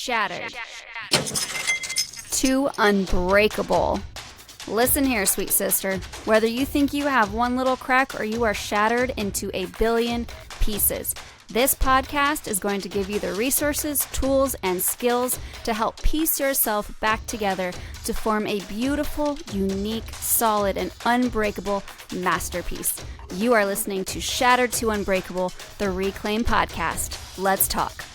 shattered to unbreakable. Listen here, sweet sister. Whether you think you have one little crack or you are shattered into a billion pieces, this podcast is going to give you the resources, tools, and skills to help piece yourself back together to form a beautiful, unique, solid, and unbreakable masterpiece. You are listening to Shattered to Unbreakable, the Reclaim podcast. Let's talk.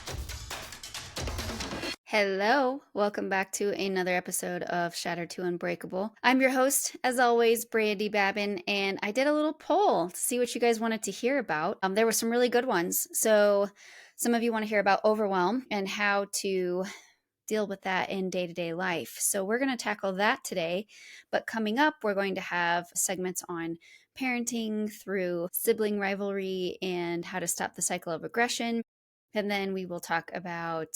Hello, welcome back to another episode of Shattered to Unbreakable. I'm your host, as always, Brandi Babin, and I did a little poll to see what you guys wanted to hear about. There were some really good ones. So some of you want to hear about overwhelm and how to deal with that in day-to-day life. So we're going to tackle that today, but coming up, we're going to have segments on parenting through sibling rivalry and how to stop the cycle of aggression. And then we will talk about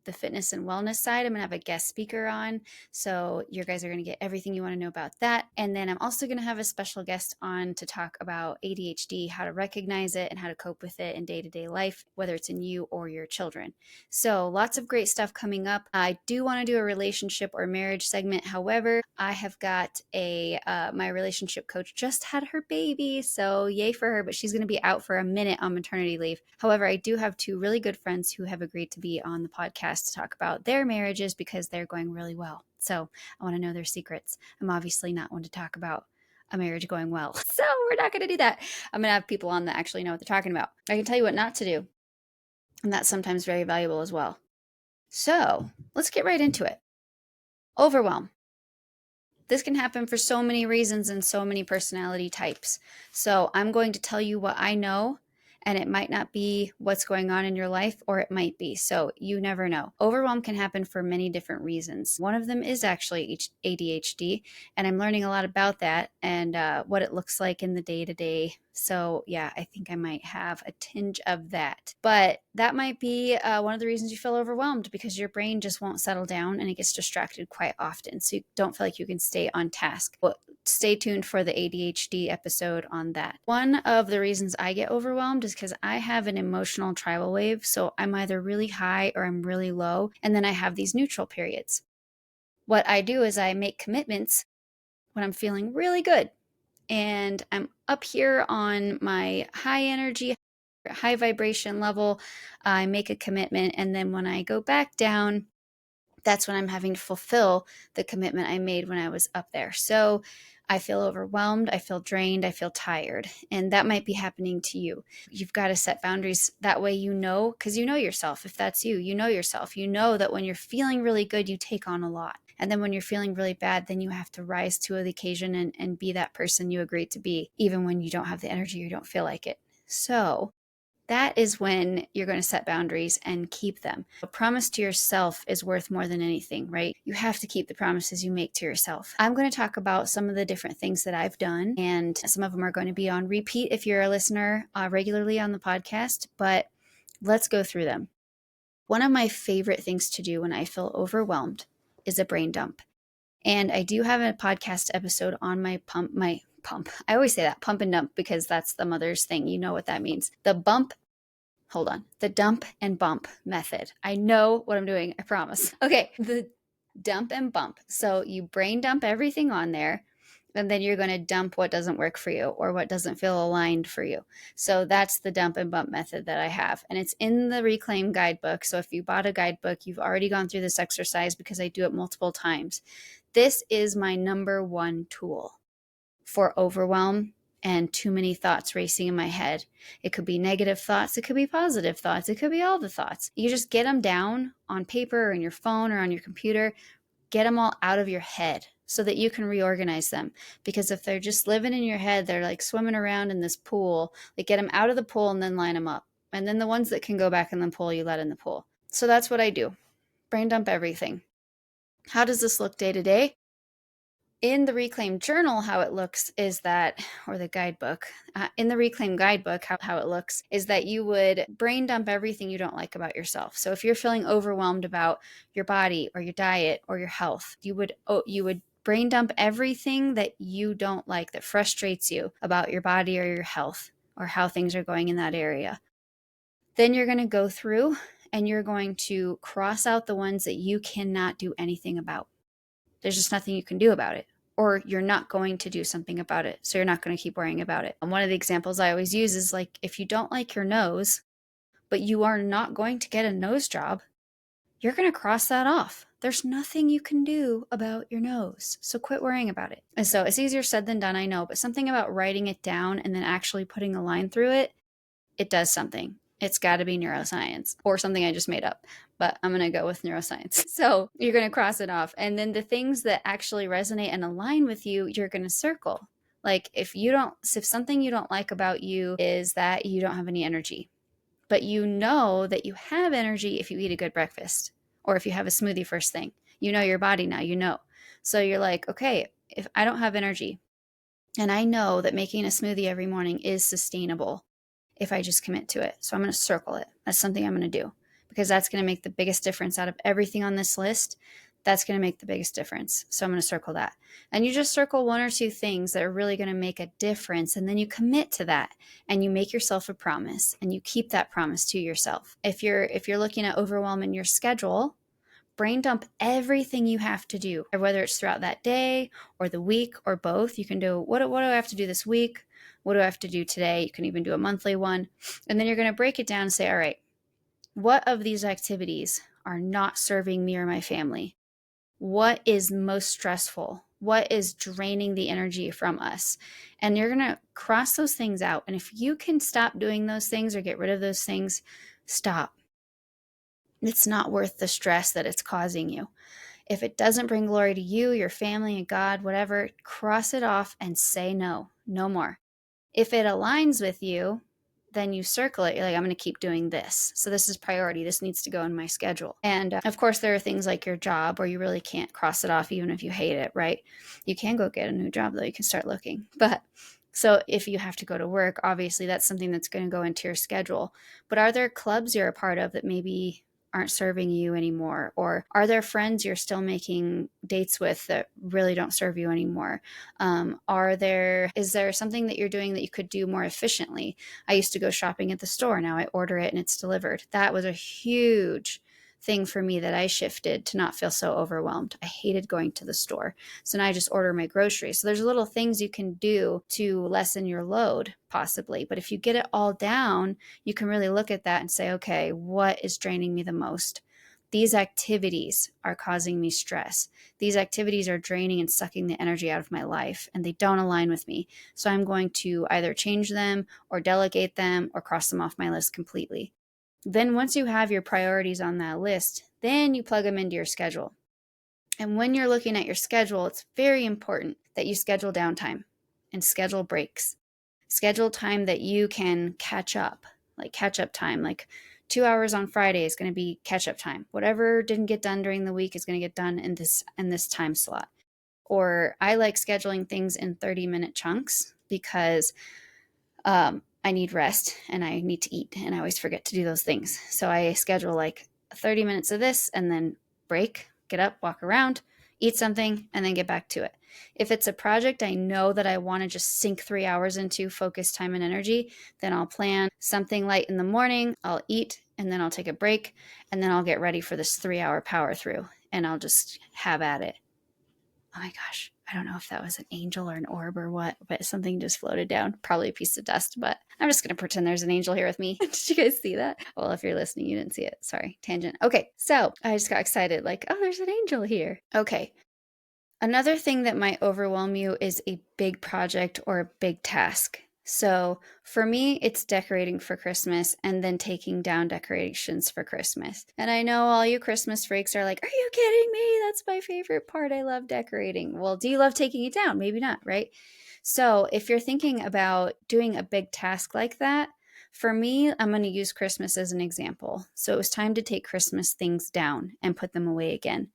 the fitness and wellness side. I'm going to have a guest speaker on. So you guys are going to get everything you want to know about that. And then I'm also going to have a special guest on to talk about ADHD, how to recognize it and how to cope with it in day-to-day life, whether it's in you or your children. So lots of great stuff coming up. I do want to do a relationship or marriage segment. However, I have got my relationship coach just had her baby. So yay for her, but she's going to be out for a minute on maternity leave. However, I do have two really good friends who have agreed to be on the podcast to talk about their marriages because they're going really well. So I want to know their secrets. I'm obviously not one to talk about a marriage going well. So we're not going to do that. I'm going to have people on that actually know what they're talking about. I can tell you what not to do. And that's sometimes very valuable as well. So let's get right into it. Overwhelm. This can happen for so many reasons and so many personality types. So I'm going to tell you what I know, and it might not be what's going on in your life, or it might be. So you never know. Overwhelm can happen for many different reasons. One of them is actually ADHD, and I'm learning a lot about that and what it looks like in the day-to-day. So yeah, I think I might have a tinge of that. But that might be one of the reasons you feel overwhelmed, because your brain just won't settle down and it gets distracted quite often. So you don't feel like you can stay on task. Well, stay tuned for the ADHD episode on that. One of the reasons I get overwhelmed is because I have an emotional tribal wave. So I'm either really high or I'm really low. And then I have these neutral periods. What I do is I make commitments when I'm feeling really good. And I'm up here on my high energy, high vibration level. I make a commitment. And then when I go back down, that's when I'm having to fulfill the commitment I made when I was up there. So I feel overwhelmed, I feel drained, I feel tired, and that might be happening to you. You've got to set boundaries. That way you know, because you know yourself. If that's you, you know yourself. You know that when you're feeling really good, you take on a lot. And then when you're feeling really bad, then you have to rise to the occasion and be that person you agreed to be, even when you don't have the energy or you don't feel like it. So that is when you're going to set boundaries and keep them. A promise to yourself is worth more than anything, right? You have to keep the promises you make to yourself. I'm going to talk about some of the different things that I've done, and some of them are going to be on repeat if you're a listener regularly on the podcast, but let's go through them. One of my favorite things to do when I feel overwhelmed is a brain dump. And I do have a podcast episode on my pump. I always say that, pump and dump, because that's the mother's thing. You know what that means. The dump and bump method. I know what I'm doing, I promise. Okay, the dump and bump. So you brain dump everything on there, and then you're going to dump what doesn't work for you or what doesn't feel aligned for you. So that's the dump and bump method that I have. And it's in the Reclaim guidebook. So if you bought a guidebook, you've already gone through this exercise because I do it multiple times. This is my number one tool for overwhelm and too many thoughts racing in my head. It could be negative thoughts. It could be positive thoughts. It could be all the thoughts. You just get them down on paper or in your phone or on your computer. Get them all out of your head so that you can reorganize them. Because if they're just living in your head, they're like swimming around in this pool. Like, get them out of the pool and then line them up. And then the ones that can go back in the pool, you let in the pool. So that's what I do. Brain dump everything. How does this look day to day? In the Reclaim journal, how it looks is that, or the guidebook, in the Reclaim guidebook, how it looks is that you would brain dump everything you don't like about yourself. So if you're feeling overwhelmed about your body or your diet or your health, you would brain dump everything that you don't like, that frustrates you about your body or your health or how things are going in that area. Then you're going to go through and you're going to cross out the ones that you cannot do anything about. There's just nothing you can do about it, or you're not going to do something about it. So you're not going to keep worrying about it. And one of the examples I always use is like, if you don't like your nose, but you are not going to get a nose job, you're going to cross that off. There's nothing you can do about your nose. So quit worrying about it. And so it's easier said than done, I know, but something about writing it down and then actually putting a line through it, it does something. It's got to be neuroscience or something I just made up, but I'm going to go with neuroscience. So you're going to cross it off. And then the things that actually resonate and align with you, you're going to circle. Like if something you don't like about you is that you don't have any energy, but you know that you have energy if you eat a good breakfast or if you have a smoothie first thing. You know your body now, you know. So you're like, okay, if I don't have energy and I know that making a smoothie every morning is sustainable if I just commit to it. So I'm going to circle it. That's something I'm going to do because that's going to make the biggest difference out of everything on this list. That's going to make the biggest difference. So I'm going to circle that. And you just circle one or two things that are really going to make a difference. And then you commit to that and you make yourself a promise and you keep that promise to yourself. If you're looking at overwhelm in your schedule, brain dump everything you have to do, whether it's throughout that day or the week or both. You can do, what do I have to do this week? What do I have to do today? You can even do a monthly one. And then you're going to break it down and say, all right, what of these activities are not serving me or my family? What is most stressful? What is draining the energy from us? And you're going to cross those things out. And if you can stop doing those things or get rid of those things, stop. It's not worth the stress that it's causing you. If it doesn't bring glory to you, your family, and God, whatever, cross it off and say no more. If it aligns with you, then you circle it. You're like, I'm going to keep doing this. So this is priority. This needs to go in my schedule. And of course, there are things like your job where you really can't cross it off even if you hate it, right? You can go get a new job, though. You can start looking. But so if you have to go to work, obviously that's something that's going to go into your schedule. But are there clubs you're a part of that maybe aren't serving you anymore? Or are there friends you're still making dates with that really don't serve you anymore? Is there something that you're doing that you could do more efficiently? I used to go shopping at the store. Now I order it and it's delivered. That was a huge thing for me that I shifted to not feel so overwhelmed. I hated going to the store. So now I just order my groceries. So there's little things you can do to lessen your load possibly. But if you get it all down, you can really look at that and say, okay, what is draining me the most? These activities are causing me stress. These activities are draining and sucking the energy out of my life, and they don't align with me. So I'm going to either change them or delegate them or cross them off my list completely. Then once you have your priorities on that list, then you plug them into your schedule. And when you're looking at your schedule, it's very important that you schedule downtime and schedule breaks. Schedule time that you can catch up, like catch-up time, like 2 hours on Friday is going to be catch-up time. Whatever didn't get done during the week is going to get done in this time slot. Or I like scheduling things in 30-minute chunks because I need rest and I need to eat, and I always forget to do those things. So I schedule like 30 minutes of this and then break, get up, walk around, eat something, and then get back to it. If it's a project I know that I want to just sink 3 hours into, focus time and energy, then I'll plan something light in the morning, I'll eat, and then I'll take a break, and then I'll get ready for this 3-hour power through, and I'll just have at it. Oh my gosh, I don't know if that was an angel or an orb or what, but something just floated down. Probably a piece of dust, but I'm just going to pretend there's an angel here with me. Did you guys see that? Well, if you're listening, you didn't see it. Sorry, tangent. Okay, so I just got excited like, oh, there's an angel here. Okay. Another thing that might overwhelm you is a big project or a big task. So for me, it's decorating for Christmas and then taking down decorations for Christmas. And I know all you Christmas freaks are like, are you kidding me? That's my favorite part. I love decorating. Well, do you love taking it down? Maybe not, right? So if you're thinking about doing a big task like that, for me, I'm going to use Christmas as an example. So it was time to take Christmas things down and put them away again.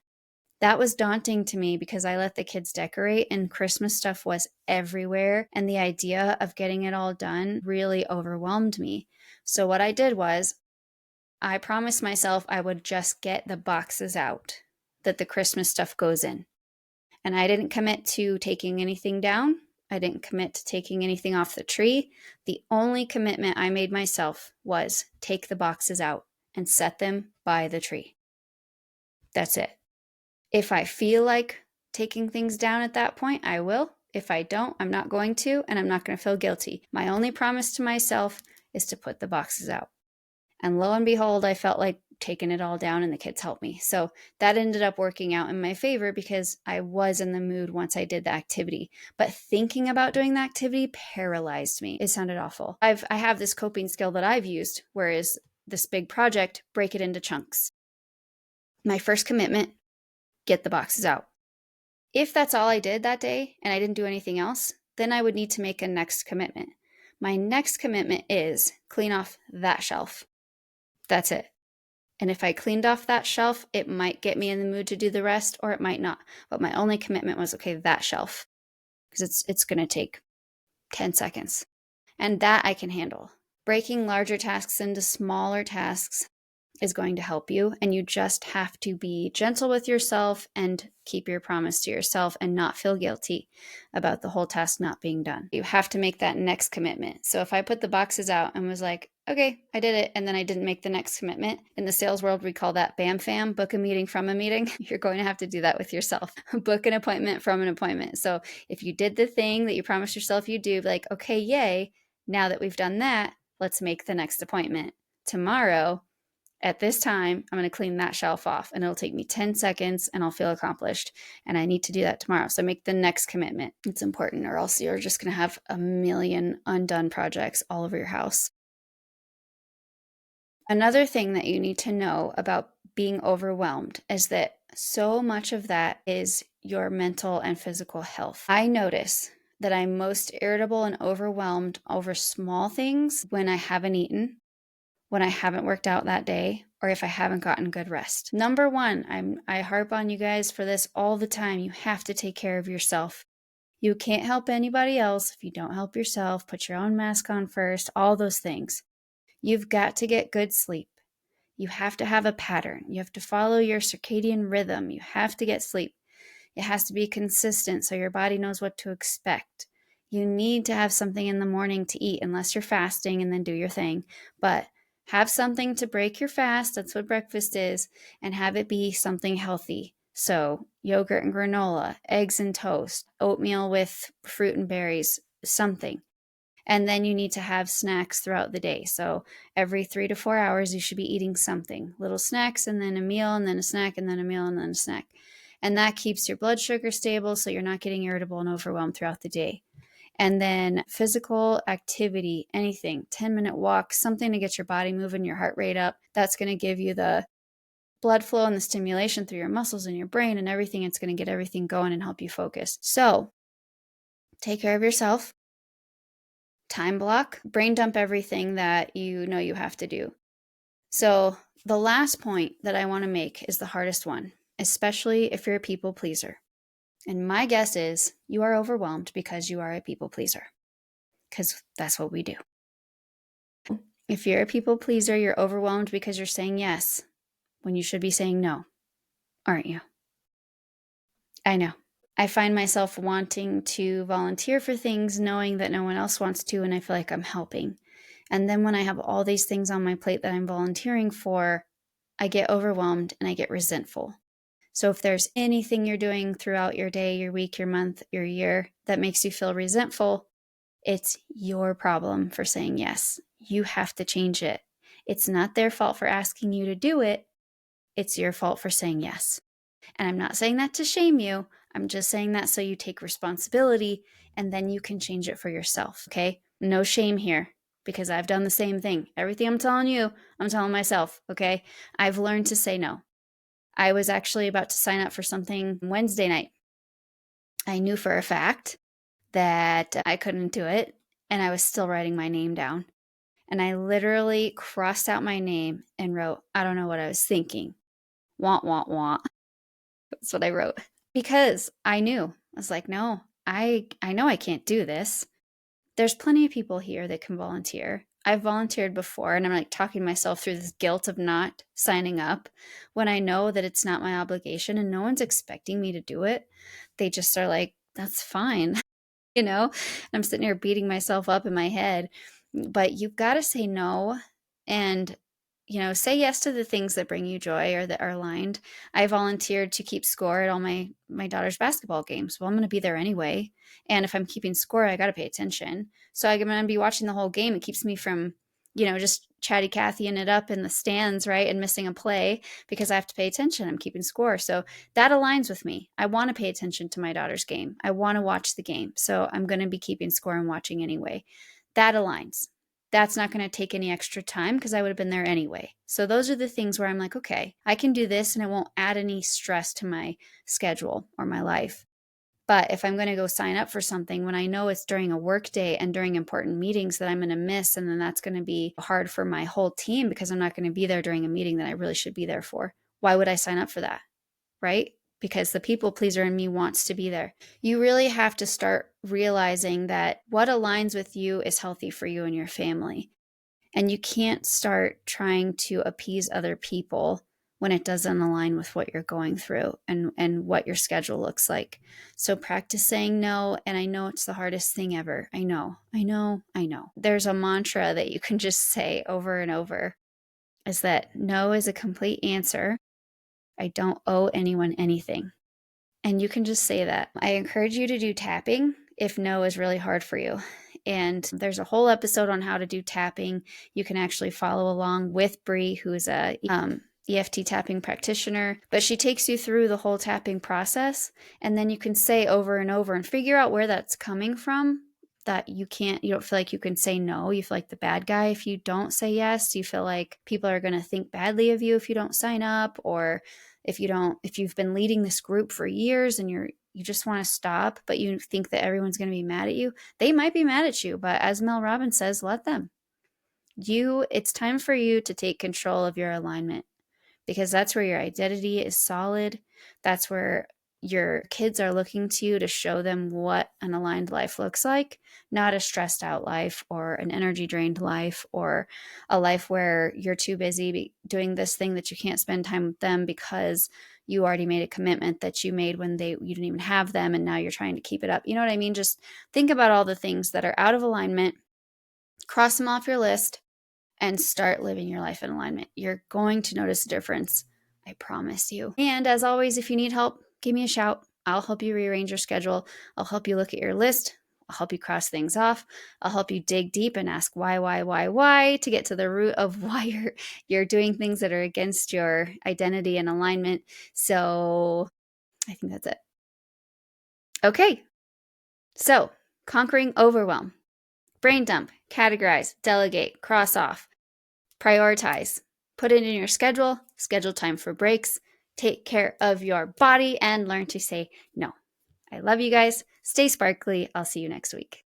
That was daunting to me because I let the kids decorate and Christmas stuff was everywhere. And the idea of getting it all done really overwhelmed me. So what I did was I promised myself I would just get the boxes out that the Christmas stuff goes in. And I didn't commit to taking anything down. I didn't commit to taking anything off the tree. The only commitment I made myself was take the boxes out and set them by the tree. That's it. If I feel like taking things down at that point, I will. If I don't, I'm not going to, and I'm not going to feel guilty. My only promise to myself is to put the boxes out. And lo and behold, I felt like taking it all down and the kids helped me. So that ended up working out in my favor because I was in the mood once I did the activity. But thinking about doing the activity paralyzed me. It sounded awful. I have this coping skill that I've used, whereas this big project, break it into chunks. My first commitment, get the boxes out. If that's all I did that day and I didn't do anything else, then I would need to make a next commitment. My next commitment is clean off that shelf. That's it. And if I cleaned off that shelf, it might get me in the mood to do the rest, or it might not. But my only commitment was, okay, that shelf, because it's going to take 10 seconds. And that I can handle. Breaking larger tasks into smaller tasks is going to help you. And you just have to be gentle with yourself and keep your promise to yourself and not feel guilty about the whole task not being done. You have to make that next commitment. So if I put the boxes out and was like, okay, I did it, and then I didn't make the next commitment. In the sales world, we call that BAM FAM, book a meeting from a meeting. You're going to have to do that with yourself. Book an appointment from an appointment. So if you did the thing that you promised yourself you do, like, okay, yay, now that we've done that, let's make the next appointment. Tomorrow, at this time, I'm going to clean that shelf off, and it'll take me 10 seconds and I'll feel accomplished. And I need to do that tomorrow. So make the next commitment. It's important, or else you're just going to have a million undone projects all over your house. Another thing that you need to know about being overwhelmed is that so much of that is your mental and physical health. I notice that I'm most irritable and overwhelmed over small things when I haven't eaten, when I haven't worked out that day, or if I haven't gotten good rest. Number one, I harp on you guys for this all the time. You have to take care of yourself. You can't help anybody else if you don't help yourself. Put your own mask on first, all those things. You've got to get good sleep. You have to have a pattern. You have to follow your circadian rhythm. You have to get sleep. It has to be consistent so your body knows what to expect. You need to have something in the morning to eat unless you're fasting, and then do your thing. But have something to break your fast. That's what breakfast is. And have it be something healthy. So yogurt and granola, eggs and toast, oatmeal with fruit and berries, something. And then you need to have snacks throughout the day. So every 3 to 4 hours, you should be eating something. Little snacks, and then a meal, and then a snack, and then a meal, and then a snack. And that keeps your blood sugar stable, so you're not getting irritable and overwhelmed throughout the day. And then physical activity, anything, 10-minute walk, something to get your body moving, your heart rate up. That's going to give you the blood flow and the stimulation through your muscles and your brain and everything. It's going to get everything going and help you focus. So take care of yourself. Time block, brain dump everything that you know you have to do. So the last point that I want to make is the hardest one, especially if you're a people pleaser. And my guess is you are overwhelmed because you are a people pleaser, because that's what we do. If you're a people pleaser, you're overwhelmed because you're saying yes when you should be saying no, aren't you? I know. I find myself wanting to volunteer for things knowing that no one else wants to, and I feel like I'm helping. And then when I have all these things on my plate that I'm volunteering for, I get overwhelmed and I get resentful. So if there's anything you're doing throughout your day, your week, your month, your year that makes you feel resentful, it's your problem for saying yes. You have to change it. It's not their fault for asking you to do it. It's your fault for saying yes. And I'm not saying that to shame you. I'm just saying that so you take responsibility and then you can change it for yourself, okay? No shame here, because I've done the same thing. Everything I'm telling you, I'm telling myself, okay? I've learned to say no. I was actually about to sign up for something Wednesday night. I knew for a fact that I couldn't do it, and I was still writing my name down. And I literally crossed out my name and wrote, I don't know what I was thinking. Want, want, want. That's what I wrote. Because I knew. I was like, no, I know I can't do this. There's plenty of people here that can volunteer. I've volunteered before, and I'm like talking myself through this guilt of not signing up when I know that it's not my obligation and no one's expecting me to do it. They just are like, that's fine. And I'm sitting here beating myself up in my head. But you've got to say no. And say yes to the things that bring you joy or that are aligned. I volunteered to keep score at all my daughter's basketball games. Well, I'm going to be there anyway. And if I'm keeping score, I got to pay attention. So I'm going to be watching the whole game. It keeps me from, just chatty Cathying it up in the stands, right? And missing a play because I have to pay attention. I'm keeping score. So that aligns with me. I want to pay attention to my daughter's game. I want to watch the game. So I'm going to be keeping score and watching anyway. That aligns. That's not going to take any extra time because I would have been there anyway. So those are the things where I'm like, okay, I can do this and it won't add any stress to my schedule or my life. But if I'm going to go sign up for something when I know it's during a work day and during important meetings that I'm going to miss, and then that's going to be hard for my whole team because I'm not going to be there during a meeting that I really should be there for. Why would I sign up for that? Right? Because the people pleaser in me wants to be there. You really have to start realizing that what aligns with you is healthy for you and your family. And you can't start trying to appease other people when it doesn't align with what you're going through and what your schedule looks like. So practice saying no. And I know it's the hardest thing ever. I know. There's a mantra that you can just say over and over, is that no is a complete answer. I don't owe anyone anything. And you can just say that. I encourage you to do tapping if no is really hard for you. And there's a whole episode on how to do tapping. You can actually follow along with Bree, who is a EFT tapping practitioner, but she takes you through the whole tapping process. And then you can say over and over and figure out where that's coming from, that you don't feel like you can say no. You feel like the bad guy if you don't say yes. You feel like people are going to think badly of you if you don't sign up, or if you've been leading this group for years and you just want to stop, but you think that everyone's going to be mad at you. They might be mad at you, but as Mel Robbins says, let them. It's time for you to take control of your alignment, because that's where your identity is solid. That's where your kids are looking to you to show them what an aligned life looks like, not a stressed out life or an energy drained life or a life where you're too busy doing this thing that you can't spend time with them because you already made a commitment that you made when you didn't even have them, and now you're trying to keep it up. You know what I mean? Just think about all the things that are out of alignment, cross them off your list, and start living your life in alignment. You're going to notice a difference. I promise you. And as always, if you need help, give me a shout. I'll help you rearrange your schedule. I'll help you look at your list. I'll help you cross things off. I'll help you dig deep and ask why to get to the root of why you're doing things that are against your identity and alignment. So I think that's it. Okay. So conquering overwhelm. Brain dump, categorize, delegate, cross off, prioritize, put it in your schedule time for breaks, take care of your body, and learn to say no. I love you guys. Stay sparkly. I'll see you next week.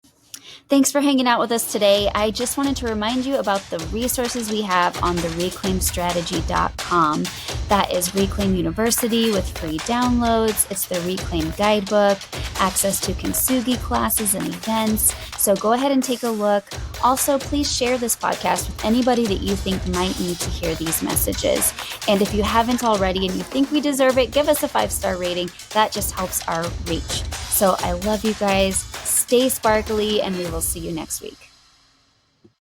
Thanks for hanging out with us today. I just wanted to remind you about the resources we have on the reclaimstrategy.com. That is Reclaim University with free downloads. It's the Reclaim Guidebook, access to Kintsugi classes and events. So go ahead and take a look. Also, please share this podcast with anybody that you think might need to hear these messages. And if you haven't already and you think we deserve it, give us a 5-star rating. That just helps our reach. So I love you guys. Stay sparkly, and we will see you next week.